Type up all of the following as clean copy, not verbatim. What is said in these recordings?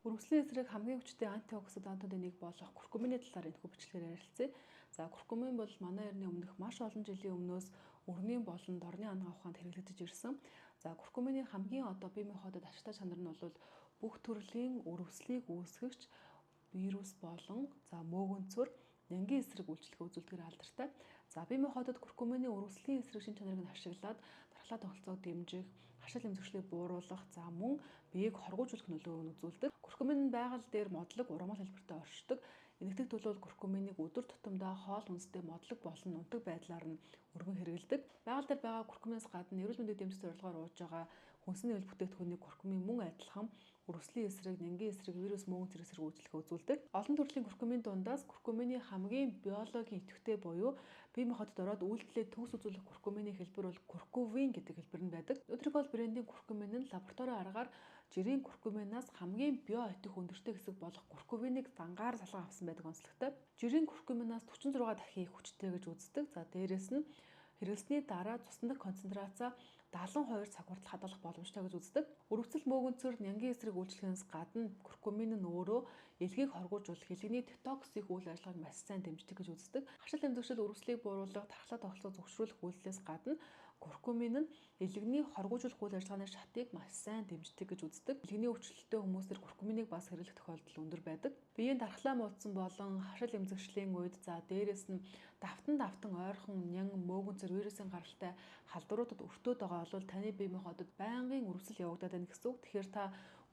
Үргэлжлэлийн эсрэг хамгийн хүчтэй антиоксидантуудын нэг болох куркумины талаар энэхүү бичлэгээр ярилцъя. За куркумин бол манай эртний өмнөх маш олон жилийн өмнөөс өргөний болон дорны анга ухаанд хэрэглэгдэж ирсэн. За куркумины хамгийн бие махбодод ашигтай чанар нь бол бүх төрлийн өрөвслийг үүсгэгч вирус болон мөөгөнцөр нянгийн эсрэг үйлчлэгээ үзүүлдгээр алдартай. За бие махбодод куркумины өрөвслийн эсрэг шин чанарыг нь ашиглаад дархлаа тогтолцоог дэмжих, хашил эмзэгшлийг бууруулах, мөн биеийг хоргоожуулах нөлөө үзүүлдэг. Куркумин нь байгаль дээр модлог, ургамал хэлбэртэй оршдог. Энэгдэг төлөв куркуминыг өдөр тутамдаа хоол хүнстэй модлог болон унтаг байдлаар нь өргөн хэрэглэдэг. Байгаль дээр байгаа куркуминаас гадна эрүүл мэндийг дэмжих зорилгоор ууж байгаа хүнсний хөл бүтээгдэхүүнийг куркумин мөн адилхан өрөвслийн эсрэг, нянгийн эсрэг, вирус мөөгөн эсрэг үйлчлэгээ үзүүлдэг. Олон төрлийн куркумин дундаас куркумины хамгийн биологийн идэвхтэй буюу бие махбодод ороод үйлдэлээ төгс үзүүлэх куркумины хэлбэр бол куркувин гэдэг хэлбэр нь байдаг. Nutricol брендийн куркумин нь лабораторийн аргаар жирийн куркуминаас хамгийн био этих өндөртэй хэсэг болох куркувиныг дангаар салган авсан байдаг онцлогтой. Жирийн куркуминаас 46 дахин их хүчтэй гэж үздэг. За дээрэс нь хэрэглэсний дараа цусндах концентрацаа 70% цаг хүртэл хадгалах боломжтой гэж үздэг. Өрөвцөл мөөгөнцөр нянгийн эсрэг үйлчлэхээс гадна куркумин нь өөрөө элгийг хоргоожуулах хэлгэний детокс хийх үйл ажиллагааг маш сайн дэмждэг гэж үздэг. Хашил эмзэгшил өрөвслийг бууруулах, дархлаа тогтолцоог зөвшөөрөх үйлдэлээс гадна куркумин нь элгэний хоргоожуулах үйл ажиллагааны шатыг маш сайн дэмждэг гэж үздэг. Элгэний өвчлөлттэй хүмүүстэр куркуминыг бас хэрэглэх тохиолдол өндөр байдаг. Биеийн дархлаа муудсан болон хашил эмзэгшлийн үед дээрэс нь давтан ойрхон нян мөөгөнцөр вирусын гаралтай халдваруудад өртөөд байгаа бол таны бие махбодод байнгын өрөвсөл явагдаад байна гэсэн үг. Тэгэхээр та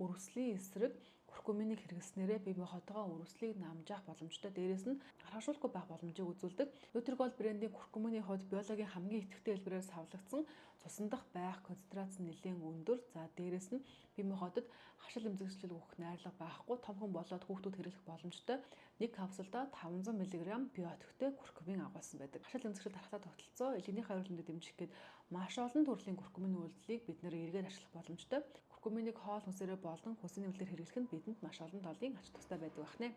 өрөвслийн эсрэг куркуминыг хэрэглэснээрээ бие махбодоо өрөвслийг намжаах боломжтой. Дээрээс нь гаргашуулахгүй байх боломжийг үзүүлдэг. Nutricol брендийн куркумины хувьд биологийн хамгийн идэвхтэй хэлбэрээр савлагдсан цусндах байх концентрац нь нэлээд өндөр. За дээрээс нь бие махбодод хашил эмзэгшлэл өгөх найрлага байхгүй, томхон болоод хүүхдүүд хэрэглэх боломжтой. Нэг капсулда 500 мг био этихтэй куркумин агуулсан байдаг. Хашил эмзэгшил дархлаа тогтолцоо, элгэний хариултыг дэмжих гээд маш олон төрлийн куркумин үйлдэлийг бид нэр эргээд ашиглах боломжтой. Куркуминыг хоол хүнсээрээ болон хүнсний нэмэлтээр хэрэглэх нь бидэнд маш олон талын ач тустай байдаг байна.